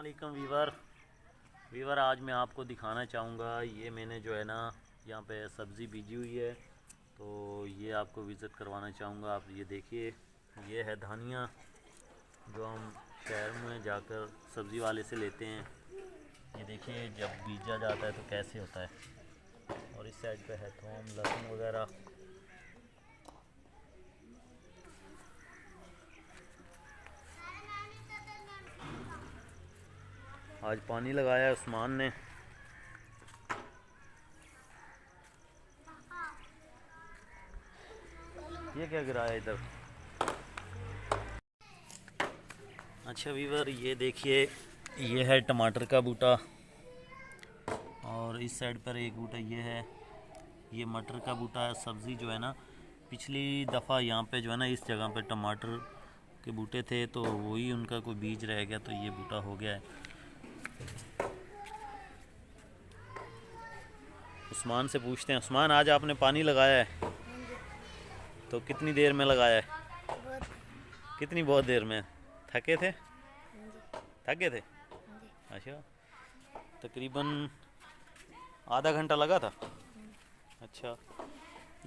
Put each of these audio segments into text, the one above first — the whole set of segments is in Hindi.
अस्सलामुअलैकुम वीवर आज मैं आपको दिखाना चाहूँगा। ये मैंने जो है ना यहाँ पे सब्ज़ी बीजी हुई है, तो ये आपको विज़िट करवाना चाहूँगा। आप ये देखिए, ये है धनिया जो हम शहर में जाकर सब्ज़ी वाले से लेते हैं। ये देखिए जब बीजा जाता है तो कैसे होता है। और इस साइड पे है थूम, लहसुन वगैरह। आज पानी लगाया है उस्मान ने। ये क्या गिराया इधर? अच्छा वीवर, ये देखिए, ये है टमाटर का बूटा और इस साइड पर एक बूटा ये है, ये मटर का बूटा है। सब्ज़ी जो है ना, पिछली दफ़ा यहाँ पे जो है ना इस जगह पे टमाटर के बूटे थे, तो वही उनका कोई बीज रह गया, तो ये बूटा हो गया है। उस्मान से पूछते हैं। उस्मान, आज आपने पानी लगाया है तो कितनी देर में लगाया है? कितनी बहुत देर में? थके थे? थक गए थे? अच्छा, तकरीबन आधा घंटा लगा था। अच्छा,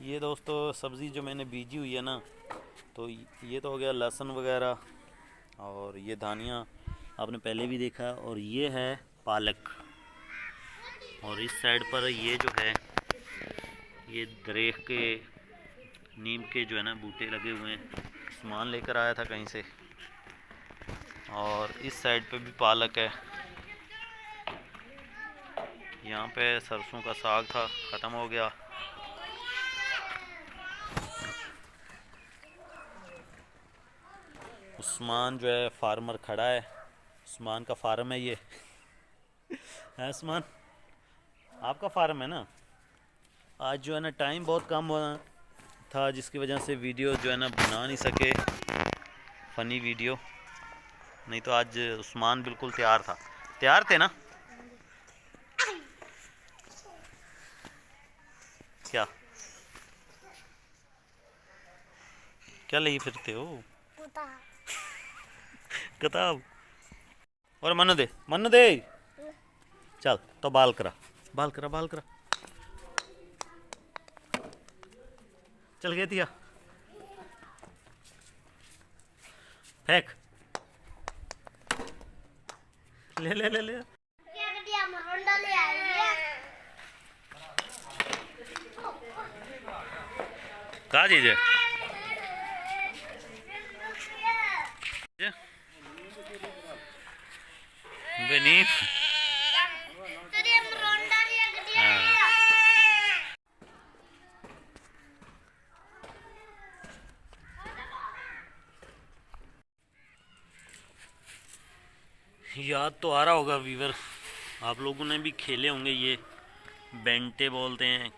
ये दोस्तों सब्ज़ी जो मैंने बीजी हुई है ना, तो ये तो हो गया लहसुन वगैरह, और ये धनिया आपने पहले भी देखा, और ये है पालक। और इस साइड पर ये जो है, ये दरेख के नीम के जो है ना बूटे लगे हुए हैं, सामान लेकर आया था कहीं से। और इस साइड पे भी पालक है। यहाँ पे सरसों का साग था, ख़त्म हो गया। उस्मान जो है फार्मर खड़ा है, उस्मान का फार्म है ये। है उस्मान, आपका फार्म है ना? आज जो है ना टाइम बहुत कम था, जिसकी वजह से वीडियो जो है ना बना नहीं सके, फ़नी वीडियो। नहीं तो आज उस्मान बिल्कुल तैयार था। तैयार थे ना? क्या क्या ले फिरते हो? किताब। और मन दे। चल तो बाल करा, बाल करा, बाल करा। चल गया दिया, फेंक। ले ले ले ले। कहा चीज है? बेनीत। याद तो आ रहा होगा वीवर, आप लोगों ने भी खेले होंगे। ये बेंटे बोलते हैं,